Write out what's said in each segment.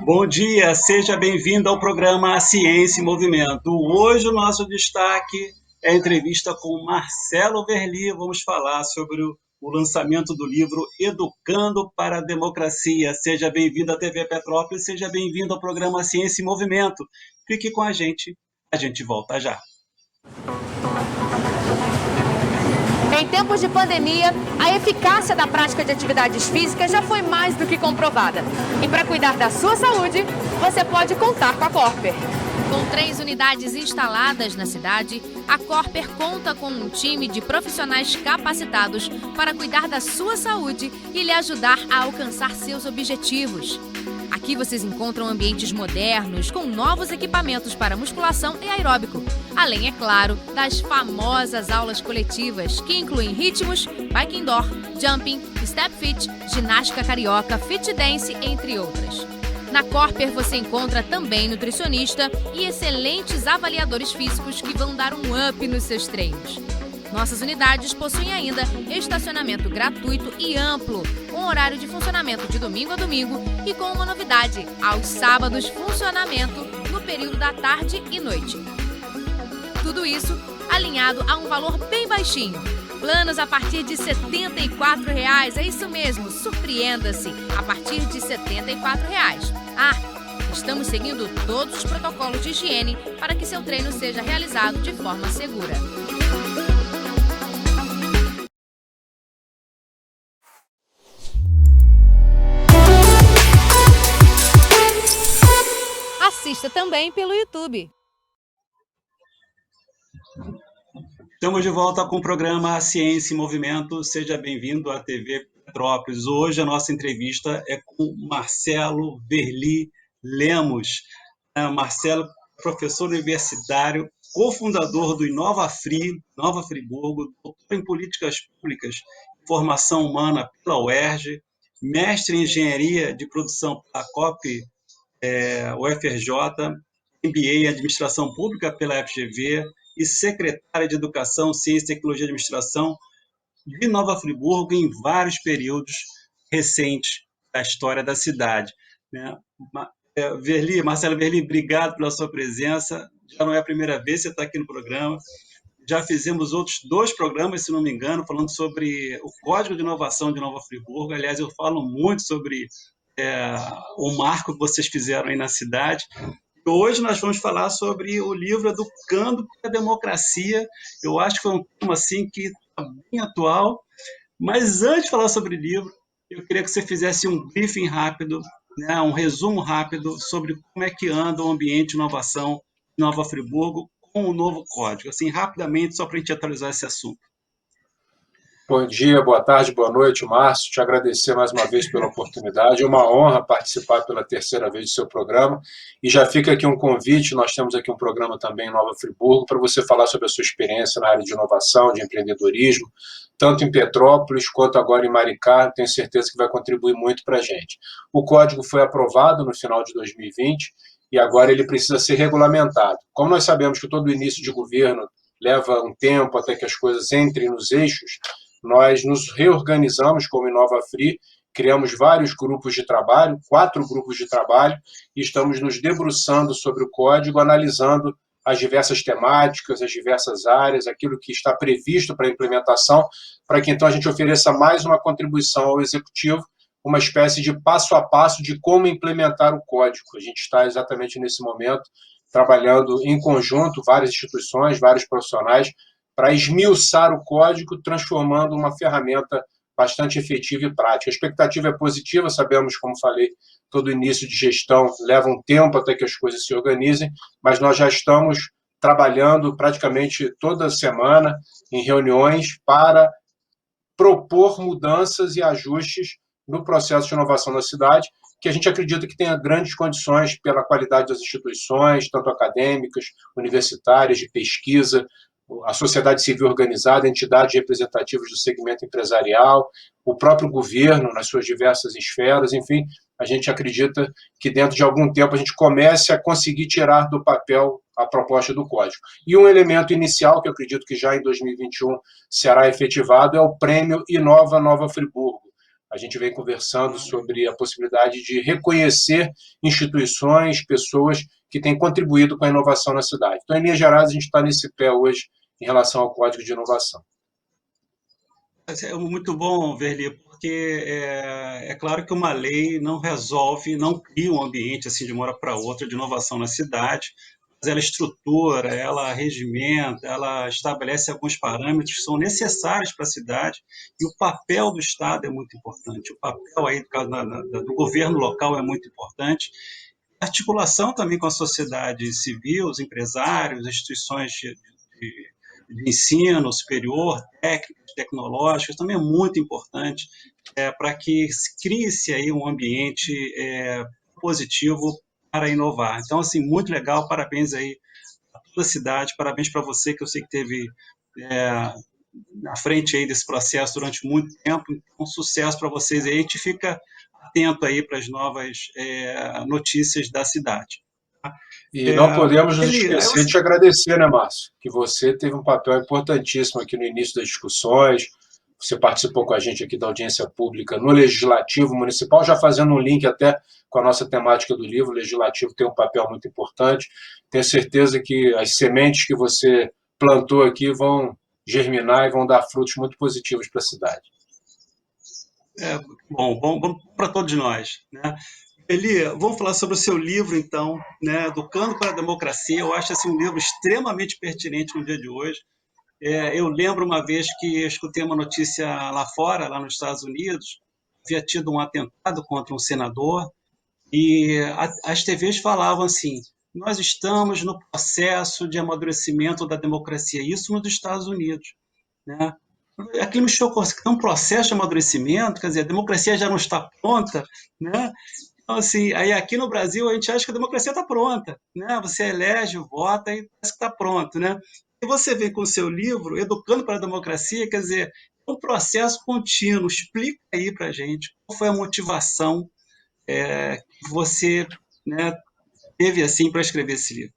Bom dia, seja bem-vindo ao programa Ciência em Movimento. Hoje o nosso destaque é a entrevista com Marcelo Verli. Vamos falar sobre o lançamento do livro Educando para a Democracia. Seja bem-vindo à TV Petrópolis, seja bem-vindo ao programa Ciência em Movimento. Fique com a gente volta já. Em tempos de pandemia, a eficácia da prática de atividades físicas já foi mais do que comprovada. E para cuidar da sua saúde, você pode contar com a Corper. Com 3 unidades instaladas na cidade, a Corper conta com um time de profissionais capacitados para cuidar da sua saúde e lhe ajudar a alcançar seus objetivos. Aqui vocês encontram ambientes modernos, com novos equipamentos para musculação e aeróbico. Além, é claro, das famosas aulas coletivas, que incluem ritmos, bike indoor, jumping, step fit, ginástica carioca, fit dance, entre outras. Na Corper você encontra também nutricionista e excelentes avaliadores físicos que vão dar um up nos seus treinos. Nossas unidades possuem ainda estacionamento gratuito e amplo, com horário de funcionamento de domingo a domingo e com uma novidade, aos sábados funcionamento no período da tarde e noite. Tudo isso alinhado a um valor bem baixinho. Planos a partir de R$ 74,00, é isso mesmo, surpreenda-se, a partir de R$ 74,00. Estamos seguindo todos os protocolos de higiene para que seu treino seja realizado de forma segura. Assista também pelo YouTube. Estamos de volta com o programa Ciência em Movimento. Seja bem-vindo à TV Petrópolis. Hoje a nossa entrevista é com Marcelo Verli Lemos. Marcelo, professor universitário, cofundador do InovaFri, Nova Friburgo, doutor em Políticas Públicas e Formação Humana pela UERJ, mestre em Engenharia de Produção pela COP, UFRJ, MBA em Administração Pública pela FGV e secretária de Educação, Ciência, Tecnologia e Administração de Nova Friburgo em vários períodos recentes da história da cidade. Marcelo Verli, obrigado pela sua presença. Já não é a primeira vez que você está aqui no programa. Já fizemos outros 2 programas, se não me engano, falando sobre o Código de Inovação de Nova Friburgo. Aliás, eu falo muito sobre o marco que vocês fizeram aí na cidade. Hoje nós vamos falar sobre o livro Educando para a Democracia. Eu acho que foi um tema assim, que está bem atual. Mas antes de falar sobre o livro, eu queria que você fizesse um briefing rápido, um resumo rápido sobre como é que anda o ambiente de inovação em Nova Friburgo com o novo código. Assim, rapidamente, só para a gente atualizar esse assunto. Bom dia, boa tarde, boa noite, Márcio. Te agradecer mais uma vez pela oportunidade. É uma honra participar pela 3ª vez do seu programa. E já fica aqui um convite, nós temos aqui um programa também em Nova Friburgo, para você falar sobre a sua experiência na área de inovação, de empreendedorismo, tanto em Petrópolis quanto agora em Maricá. Tenho certeza que vai contribuir muito para a gente. O código foi aprovado no final de 2020 e agora ele precisa ser regulamentado. Como nós sabemos que todo início de governo leva um tempo até que as coisas entrem nos eixos, nós nos reorganizamos como InovaFri, criamos vários grupos de trabalho, 4 grupos de trabalho, e estamos nos debruçando sobre o código, analisando as diversas temáticas, as diversas áreas, aquilo que está previsto para a implementação, para que então a gente ofereça mais uma contribuição ao Executivo, uma espécie de passo a passo de como implementar o código. A gente está exatamente nesse momento trabalhando em conjunto, várias instituições, vários profissionais, para esmiuçar o código, transformando uma ferramenta bastante efetiva e prática. A expectativa é positiva, sabemos, como falei, todo início de gestão leva um tempo até que as coisas se organizem, mas nós já estamos trabalhando praticamente toda semana em reuniões para propor mudanças e ajustes no processo de inovação da cidade, que a gente acredita que tenha grandes condições pela qualidade das instituições, tanto acadêmicas, universitárias, de pesquisa, a sociedade civil organizada, entidades representativas do segmento empresarial, o próprio governo nas suas diversas esferas, enfim, a gente acredita que dentro de algum tempo a gente comece a conseguir tirar do papel a proposta do código. E um elemento inicial, que eu acredito que já em 2021 será efetivado, é o prêmio Inova Nova Friburgo. a gente vem conversando sobre a possibilidade de reconhecer instituições, pessoas que têm contribuído com a inovação na cidade. Então, em linhas gerais, a gente está nesse pé hoje em relação ao Código de Inovação. É muito bom, Verli, porque é claro que uma lei não resolve, não cria um ambiente assim de uma hora para outra de inovação na cidade, mas ela estrutura, ela regimenta, ela estabelece alguns parâmetros que são necessários para a cidade, e o papel do Estado é muito importante, o papel aí do governo local é muito importante, a articulação também com a sociedade civil, os empresários, as instituições de ensino superior, técnicas, tecnológicas, também é muito importante para que se crie-se aí um ambiente positivo para inovar. Então, assim, muito legal, parabéns aí a toda a cidade, parabéns para você, que eu sei que teve na frente aí desse processo durante muito tempo, então, sucesso para vocês aí, a gente fica atento aí para as novas notícias da cidade. E não podemos nos esquecer de te agradecer, né, Márcio? Que você teve um papel importantíssimo aqui no início das discussões, você participou com a gente aqui da audiência pública no Legislativo Municipal, já fazendo um link até com a nossa temática do livro. O Legislativo tem um papel muito importante. Tenho certeza que as sementes que você plantou aqui vão germinar e vão dar frutos muito positivos para a cidade. Bom para todos nós, né? Eli, vamos falar sobre o seu livro, então, né, Educando para a Democracia. Eu acho assim, um livro extremamente pertinente no dia de hoje. Eu lembro uma vez que eu escutei uma notícia lá fora, lá nos Estados Unidos, havia tido um atentado contra um senador, e as TVs falavam assim, nós estamos no processo de amadurecimento da democracia, isso nos Estados Unidos, né? Aquilo me chocou, é um processo de amadurecimento, quer dizer, a democracia já não está pronta, né? Então, assim, aí aqui no Brasil a gente acha que a democracia está pronta, né? Você elege, vota e parece que está pronto, né? E você vem com o seu livro, Educando para a Democracia, quer dizer, é um processo contínuo. Explica aí para a gente qual foi a motivação que você, né, teve assim para escrever esse livro.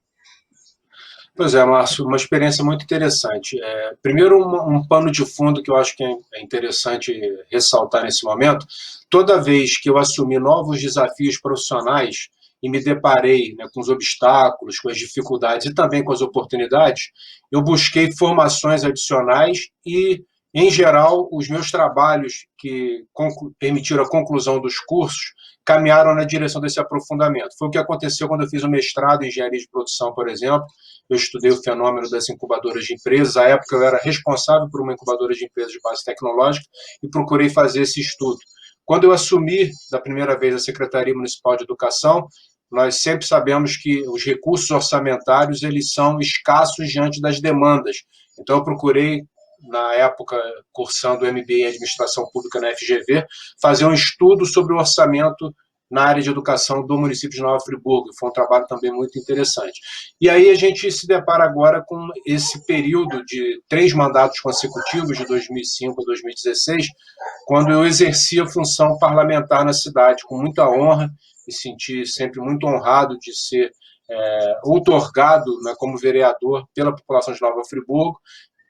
Pois é, Márcio, uma experiência muito interessante. Primeiro, um pano de fundo que eu acho que é interessante ressaltar nesse momento. Toda vez que eu assumi novos desafios profissionais e me deparei, né, com os obstáculos, com as dificuldades e também com as oportunidades, eu busquei formações adicionais e, em geral, os meus trabalhos que permitiram a conclusão dos cursos caminharam na direção desse aprofundamento. Foi o que aconteceu quando eu fiz o mestrado em engenharia de produção, por exemplo. Eu estudei o fenômeno das incubadoras de empresas. À época, eu era responsável por uma incubadora de empresas de base tecnológica e procurei fazer esse estudo. Quando eu assumi, da primeira vez, a Secretaria Municipal de Educação, nós sempre sabemos que os recursos orçamentários eles são escassos diante das demandas. Então, eu procurei, na época, cursando o MBA em Administração Pública na FGV, fazer um estudo sobre o orçamento na área de educação do município de Nova Friburgo. Foi um trabalho também muito interessante. E aí a gente se depara agora com esse período de 3 mandatos consecutivos, de 2005 a 2016, quando eu exerci a função parlamentar na cidade, com muita honra, me senti sempre muito honrado de ser outorgado, né, como vereador pela população de Nova Friburgo,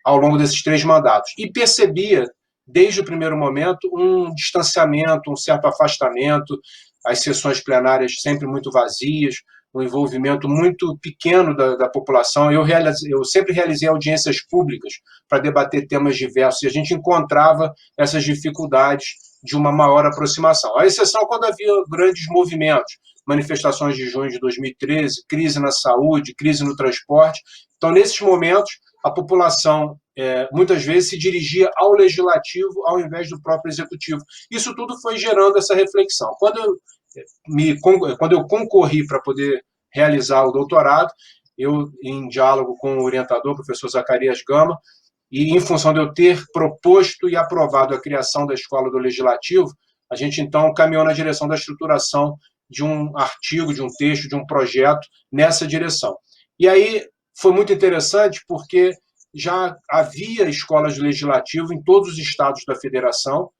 ao longo desses 3 mandatos. E percebia, desde o primeiro momento, um distanciamento, um certo afastamento, as sessões plenárias sempre muito vazias, um envolvimento muito pequeno da população. Eu sempre realizei audiências públicas para debater temas diversos, e a gente encontrava essas dificuldades de uma maior aproximação. A exceção quando havia grandes movimentos, manifestações de junho de 2013, crise na saúde, crise no transporte. Então, nesses momentos, a população muitas vezes se dirigia ao legislativo ao invés do próprio executivo. Isso tudo foi gerando essa reflexão. Quando eu concorri para poder realizar o doutorado, eu, em diálogo com o orientador, o professor Zacarias Gama, e em função de eu ter proposto e aprovado a criação da Escola do Legislativo, a gente, então, caminhou na direção da estruturação de um artigo, de um texto, de um projeto nessa direção. E aí foi muito interessante porque já havia escolas de legislativo em todos os estados da federação.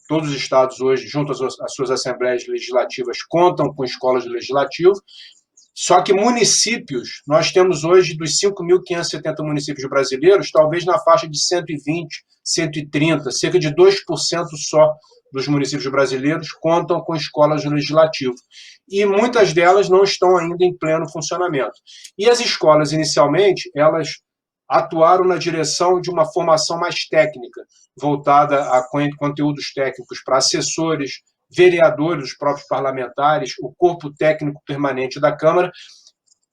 Todos os estados hoje, junto às suas assembleias legislativas, contam com escolas de legislativo. Só que municípios, nós temos hoje, dos 5.570 municípios brasileiros, talvez na faixa de 120, 130, cerca de 2% só dos municípios brasileiros contam com escolas no legislativo. E muitas delas não estão ainda em pleno funcionamento. E as escolas, inicialmente, elas atuaram na direção de uma formação mais técnica, voltada a conteúdos técnicos para assessores, vereadores, os próprios parlamentares, o corpo técnico permanente da Câmara.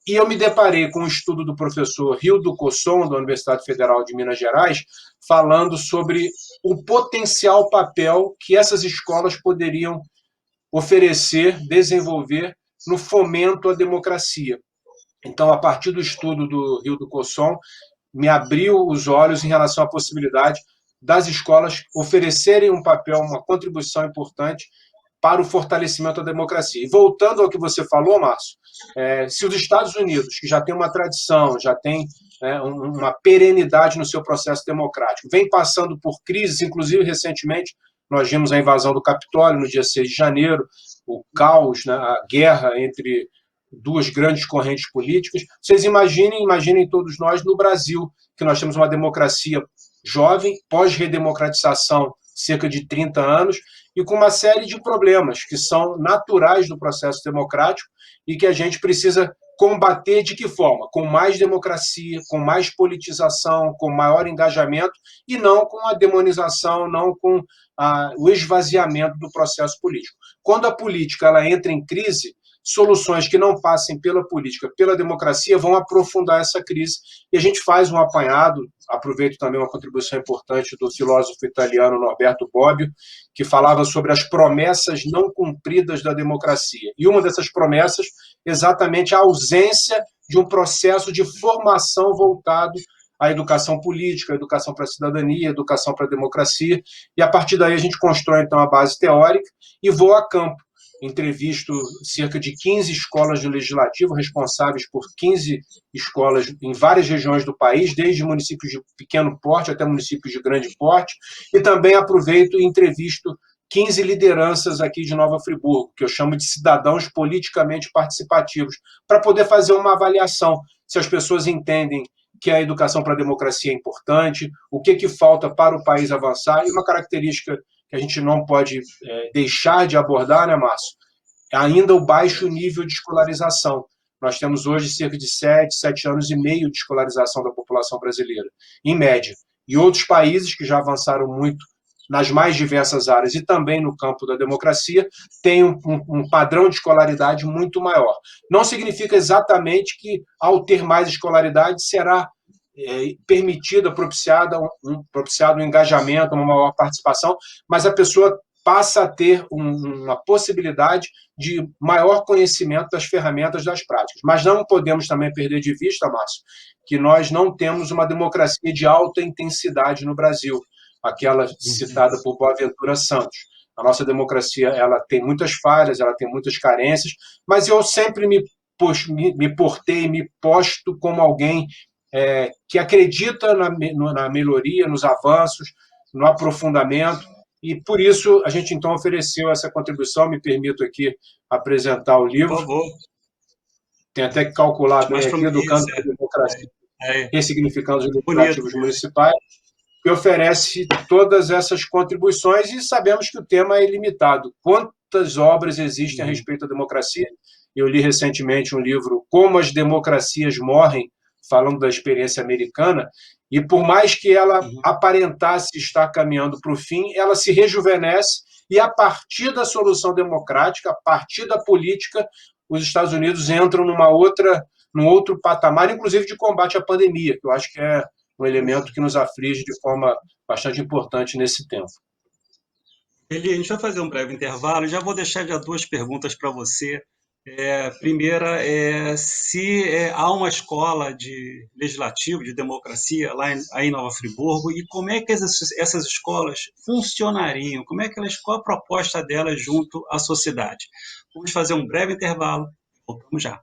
E eu me deparei com um estudo do professor Hildo Cosson, da Universidade Federal de Minas Gerais, falando sobre o potencial papel que essas escolas poderiam oferecer, desenvolver no fomento à democracia. Então, a partir do estudo do Hildo Cosson, me abriu os olhos em relação à possibilidade das escolas oferecerem um papel, uma contribuição importante para o fortalecimento da democracia. E voltando ao que você falou, Márcio, se os Estados Unidos, que já tem uma tradição, já tem uma perenidade no seu processo democrático, vem passando por crises, inclusive recentemente nós vimos a invasão do Capitólio no dia 6 de janeiro, o caos, né, a guerra entre duas grandes correntes políticas. Vocês imaginem todos nós no Brasil, que nós temos uma democracia jovem, pós-redemocratização, cerca de 30 anos, e com uma série de problemas que são naturais do processo democrático e que a gente precisa combater de que forma? Com mais democracia, com mais politização, com maior engajamento e não com a demonização, não com o esvaziamento do processo político. Quando a política ela entra em crise, soluções que não passem pela política, pela democracia, vão aprofundar essa crise. E a gente faz um apanhado, aproveito também uma contribuição importante do filósofo italiano Norberto Bobbio, que falava sobre as promessas não cumpridas da democracia. E uma dessas promessas, exatamente a ausência de um processo de formação voltado à educação política, à educação para a cidadania, à educação para a democracia. E a partir daí a gente constrói, então, a base teórica e voa a campo. Entrevisto cerca de 15 escolas do Legislativo, responsáveis por 15 escolas em várias regiões do país, desde municípios de pequeno porte até municípios de grande porte, e também aproveito e entrevisto 15 lideranças aqui de Nova Friburgo, que eu chamo de cidadãos politicamente participativos, para poder fazer uma avaliação, se as pessoas entendem que a educação para a democracia é importante, o que falta para o país avançar, e uma característica que a gente não pode deixar de abordar, né, Márcio? Ainda o baixo nível de escolarização. Nós temos hoje cerca de 7 anos e meio de escolarização da população brasileira, em média. E outros países que já avançaram muito nas mais diversas áreas e também no campo da democracia têm um padrão de escolaridade muito maior. Não significa exatamente que, ao ter mais escolaridade, será propiciado um engajamento, uma maior participação, mas a pessoa passa a ter uma possibilidade de maior conhecimento das ferramentas das práticas. Mas não podemos também perder de vista, Márcio, que nós não temos uma democracia de alta intensidade no Brasil, aquela citada por Boaventura Santos. A nossa democracia ela tem muitas falhas, ela tem muitas carências, mas eu sempre me posto como alguém que acredita na melhoria, nos avanços, no aprofundamento, e por isso a gente então ofereceu essa contribuição. Me permito aqui apresentar o livro. Por favor. Tem até que calcular bem aqui, Educando a Democracia, Ressignificando os Legislativos Municipais, que oferece todas essas contribuições, e sabemos que o tema é ilimitado. Quantas obras existem a respeito da democracia? Eu li recentemente um livro, Como as Democracias Morrem, falando da experiência americana, e por mais que ela aparentasse estar caminhando para o fim, ela se rejuvenesce, e a partir da solução democrática, a partir da política, os Estados Unidos entram num outro patamar, inclusive de combate à pandemia, que eu acho que é um elemento que nos aflige de forma bastante importante nesse tempo. Eli, a gente vai fazer um breve intervalo, já vou deixar já 2 perguntas para você. Primeira se há uma escola de legislativo, de democracia, aí em Nova Friburgo, e como é que essas escolas funcionariam, qual a proposta delas junto à sociedade. Vamos fazer um breve intervalo, voltamos já.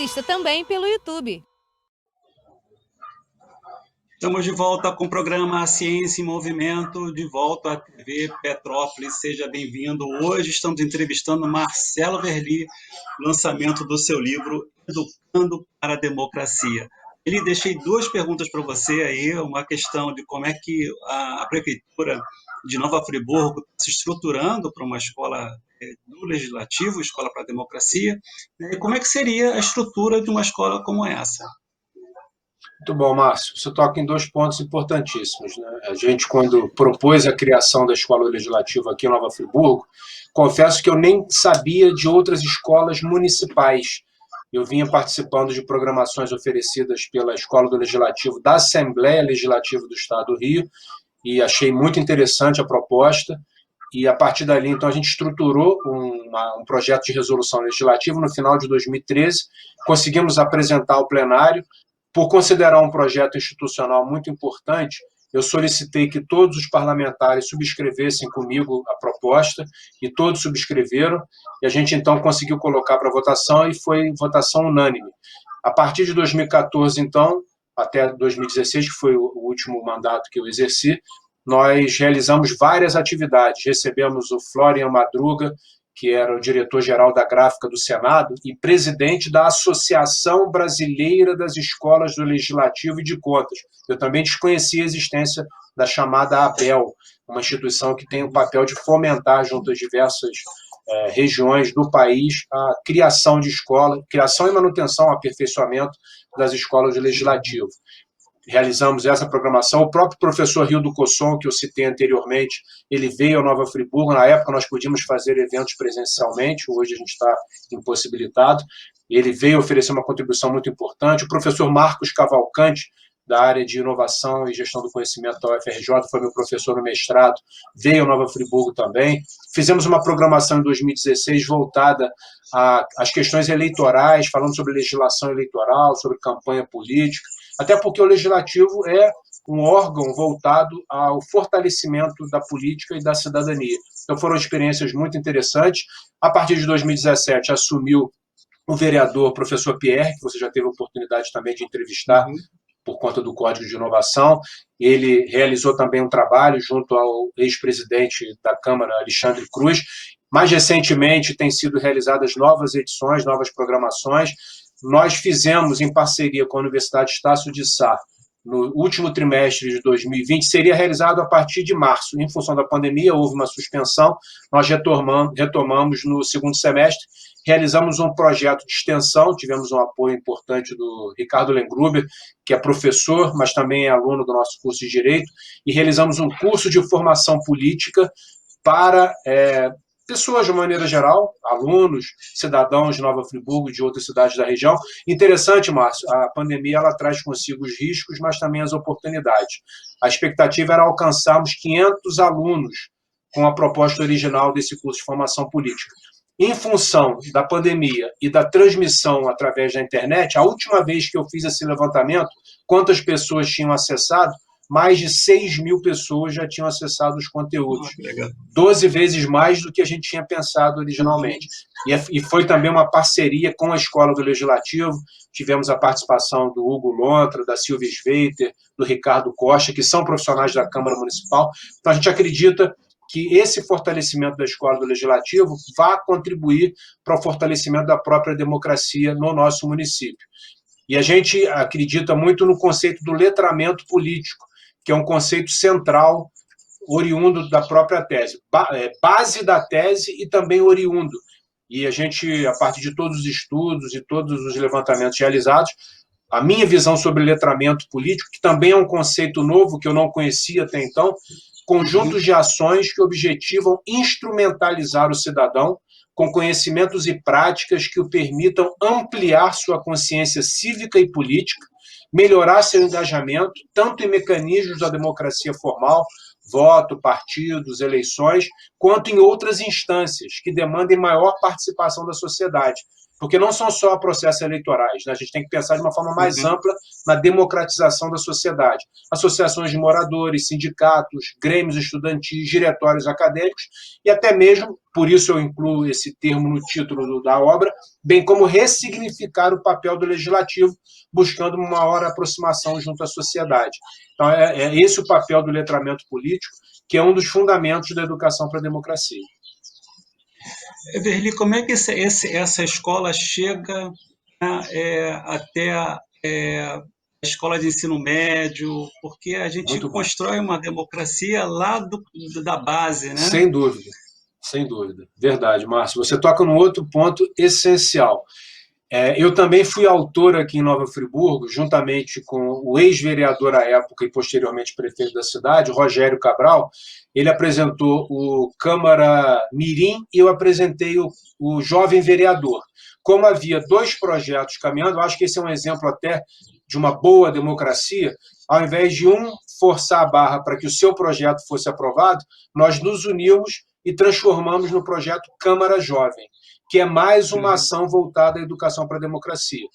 assista também pelo YouTube. Estamos de volta com o programa Ciência em Movimento, de volta à TV Petrópolis. Seja bem-vindo. Hoje estamos entrevistando Marcelo Verli, lançamento do seu livro Educando para a Democracia. Ele deixei duas perguntas para você aí, uma questão de como é que a Prefeitura de Nova Friburgo está se estruturando para uma escola do Legislativo, Escola para a Democracia, e como é que seria a estrutura de uma escola como essa? Muito bom, Márcio. Você toca em dois pontos importantíssimos, né? A gente, quando propôs a criação da Escola Legislativa aqui em Nova Friburgo, confesso que eu nem sabia de outras escolas municipais. Eu vinha participando de programações oferecidas pela Escola do Legislativo da Assembleia Legislativa do Estado do Rio e achei muito interessante a proposta. E, a partir dali, então, a gente estruturou um projeto de resolução legislativa no final de 2013, conseguimos apresentar ao plenário. Por considerar um projeto institucional muito importante, eu solicitei que todos os parlamentares subscrevessem comigo a proposta, e todos subscreveram, e a gente, então, conseguiu colocar para votação, e foi votação unânime. A partir de 2014, então, até 2016, que foi o último mandato que eu exerci, nós realizamos várias atividades. Recebemos o Florian Madruga, que era o diretor-geral da Gráfica do Senado e presidente da Associação Brasileira das Escolas do Legislativo e de Contas. Eu também desconhecia a existência da chamada ABEL, uma instituição que tem o papel de fomentar, junto às diversas regiões do país, a criação de escolas, criação e manutenção, aperfeiçoamento das escolas do Legislativo. Realizamos essa programação. O próprio professor Rildo Cosson, que eu citei anteriormente, ele veio a Nova Friburgo. Na época, nós podíamos fazer eventos presencialmente, hoje a gente está impossibilitado. Ele veio oferecer uma contribuição muito importante. O professor Marcos Cavalcante, da área de Inovação e Gestão do Conhecimento da UFRJ, foi meu professor no mestrado, veio a Nova Friburgo também. Fizemos uma programação em 2016 voltada às questões eleitorais, falando sobre legislação eleitoral, sobre campanha política, até porque o Legislativo é um órgão voltado ao fortalecimento da política e da cidadania. Então, foram experiências muito interessantes. A partir de 2017, assumiu o vereador professor Pierre, que você já teve a oportunidade também de entrevistar, por conta do Código de Inovação. Ele realizou também um trabalho junto ao ex-presidente da Câmara, Alexandre Cruz. Mais recentemente, têm sido realizadas novas edições, novas programações. Nós fizemos, em parceria com a Universidade Estácio de Sá, no último trimestre de 2020, seria realizado a partir de março. Em função da pandemia, houve uma suspensão, nós retomamos no segundo semestre, realizamos um projeto de extensão, tivemos um apoio importante do Ricardo Lengruber, que é professor, mas também é aluno do nosso curso de Direito, e realizamos um curso de formação política para pessoas de uma maneira geral, alunos, cidadãos de Nova Friburgo e de outras cidades da região. Interessante, Márcio, a pandemia ela traz consigo os riscos, mas também as oportunidades. A expectativa era alcançarmos 500 alunos com a proposta original desse curso de formação política. Em função da pandemia e da transmissão através da internet, a última vez que eu fiz esse levantamento, quantas pessoas tinham acessado? Mais de 6.000 pessoas já tinham acessado os conteúdos. 12 vezes mais do que a gente tinha pensado originalmente. E foi também uma parceria com a Escola do Legislativo. Tivemos a participação do Hugo Lontra, da Silvia Sveiter, do Ricardo Costa, que são profissionais da Câmara Municipal. Então, a gente acredita que esse fortalecimento da Escola do Legislativo vai contribuir para o fortalecimento da própria democracia no nosso município. E a gente acredita muito no conceito do letramento político, que é um conceito central, oriundo da própria tese, base da tese e também oriundo. E a gente, a partir de todos os estudos e todos os levantamentos realizados, a minha visão sobre letramento político, que também é um conceito novo, que eu não conhecia até então, conjuntos de ações que objetivam instrumentalizar o cidadão com conhecimentos e práticas que o permitam ampliar sua consciência cívica e política, melhorar seu engajamento, tanto em mecanismos da democracia formal, voto, partidos, eleições, quanto em outras instâncias que demandem maior participação da sociedade. porque não são só processos eleitorais, né? A gente tem que pensar de uma forma mais ampla na democratização da sociedade. Associações de moradores, sindicatos, grêmios estudantis, diretórios acadêmicos e até mesmo, por isso eu incluo esse termo no título da obra, bem como ressignificar o papel do legislativo, buscando uma maior aproximação junto à sociedade. Então, é esse o papel do letramento político, que é um dos fundamentos da educação para a democracia. Verli, como é que essa escola chega até a escola de ensino médio? Porque a gente constrói uma democracia lá da base, né? Sem dúvida, sem dúvida. Verdade, Márcio. Você toca num outro ponto essencial. Eu também fui autor aqui em Nova Friburgo, juntamente com o ex-vereador à época e posteriormente prefeito da cidade, Rogério Cabral. Ele apresentou o Câmara Mirim e eu apresentei o Jovem Vereador. Como havia 2 projetos caminhando, eu acho que esse é um exemplo até de uma boa democracia, ao invés de um forçar a barra para que o seu projeto fosse aprovado, nós nos unimos e transformamos no projeto Câmara Jovem, que é mais uma ação voltada à educação para a democracia.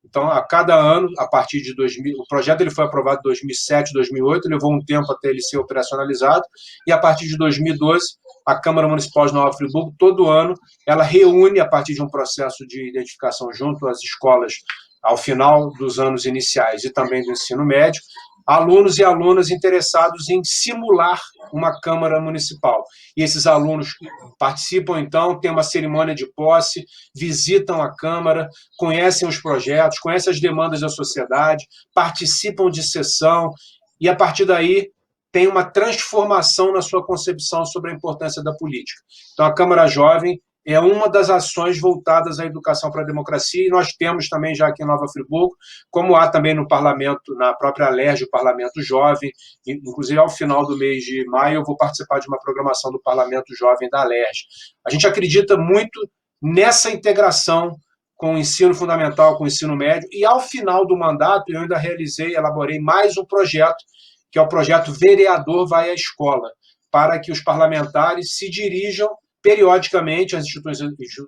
Então, a cada ano, a partir de 2000, o projeto ele foi aprovado em 2007, 2008, levou um tempo até ele ser operacionalizado, e a partir de 2012, a Câmara Municipal de Nova Friburgo, todo ano, ela reúne, a partir de um processo de identificação junto às escolas, ao final dos anos iniciais e também do ensino médio, alunos e alunas interessados em simular uma Câmara Municipal. E esses alunos participam, então, tem uma cerimônia de posse, visitam a Câmara, conhecem os projetos, conhecem as demandas da sociedade, participam de sessão e, a partir daí, tem uma transformação na sua concepção sobre a importância da política. Então, a Câmara Jovem é uma das ações voltadas à educação para a democracia, e nós temos também já aqui em Nova Friburgo, como há também no Parlamento, na própria Alerj, o Parlamento Jovem, inclusive ao final do mês de maio eu vou participar de uma programação do Parlamento Jovem da Alerj. A gente acredita muito nessa integração com o ensino fundamental, com o ensino médio, e ao final do mandato eu ainda elaborei mais um projeto, que é o projeto Vereador Vai à Escola, para que os parlamentares se dirijam periodicamente às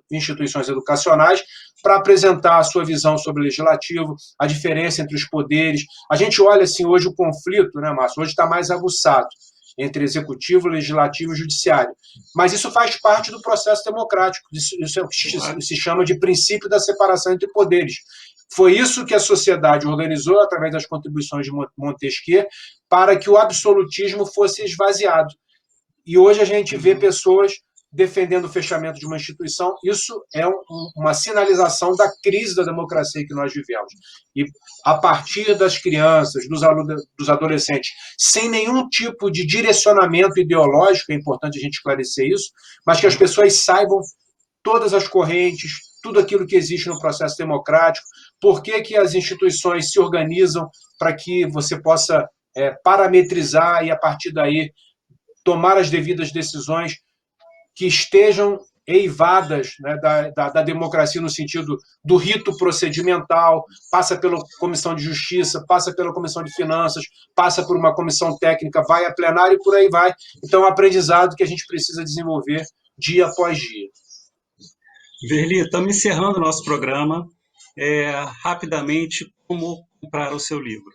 instituições educacionais para apresentar a sua visão sobre o legislativo, a diferença entre os poderes. A gente olha assim hoje o conflito, né, Márcio? Hoje está mais aguçado entre executivo, legislativo e judiciário. Mas isso faz parte do processo democrático. Isso é o que se chama de princípio da separação entre poderes. Foi isso que a sociedade organizou através das contribuições de Montesquieu para que o absolutismo fosse esvaziado. E hoje a gente vê pessoas defendendo o fechamento de uma instituição. Isso é uma sinalização da crise da democracia que nós vivemos. E a partir das crianças, dos adolescentes, sem nenhum tipo de direcionamento ideológico, é importante a gente esclarecer isso, mas que as pessoas saibam todas as correntes, tudo aquilo que existe no processo democrático, por que as instituições se organizam para que você possa parametrizar e, a partir daí, tomar as devidas decisões que estejam eivadas, né, da democracia no sentido do rito procedimental, passa pela Comissão de Justiça, passa pela Comissão de Finanças, passa por uma comissão técnica, vai a plenário e por aí vai. Então, é um aprendizado que a gente precisa desenvolver dia após dia. Verli, estamos encerrando o nosso programa. Rapidamente, como comprar o seu livro?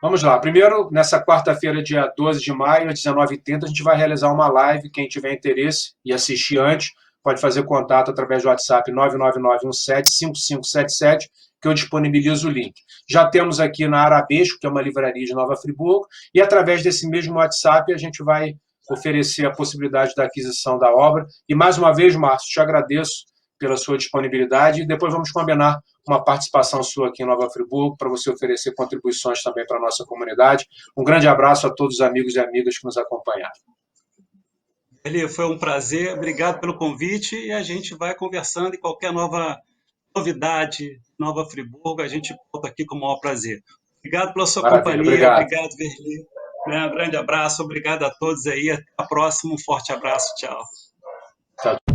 Vamos lá. Primeiro, nessa quarta-feira, dia 12 de maio, às 19h30, a gente vai realizar uma live. Quem tiver interesse e assistir antes, pode fazer contato através do WhatsApp 999175577, que eu disponibilizo o link. Já temos aqui na Arabesco, que é uma livraria de Nova Friburgo, e através desse mesmo WhatsApp a gente vai oferecer a possibilidade da aquisição da obra. E, mais uma vez, Márcio, te agradeço pela sua disponibilidade, e depois vamos combinar uma participação sua aqui em Nova Friburgo para você oferecer contribuições também para a nossa comunidade. Um grande abraço a todos os amigos e amigas que nos acompanharam. Verli, foi um prazer, obrigado pelo convite, e a gente vai conversando, e qualquer novidade, Nova Friburgo, a gente volta aqui com o maior prazer. Obrigado pela sua companhia, obrigado, Verli. Um grande abraço, obrigado a todos aí, até a próxima, um forte abraço, tchau. Tchau.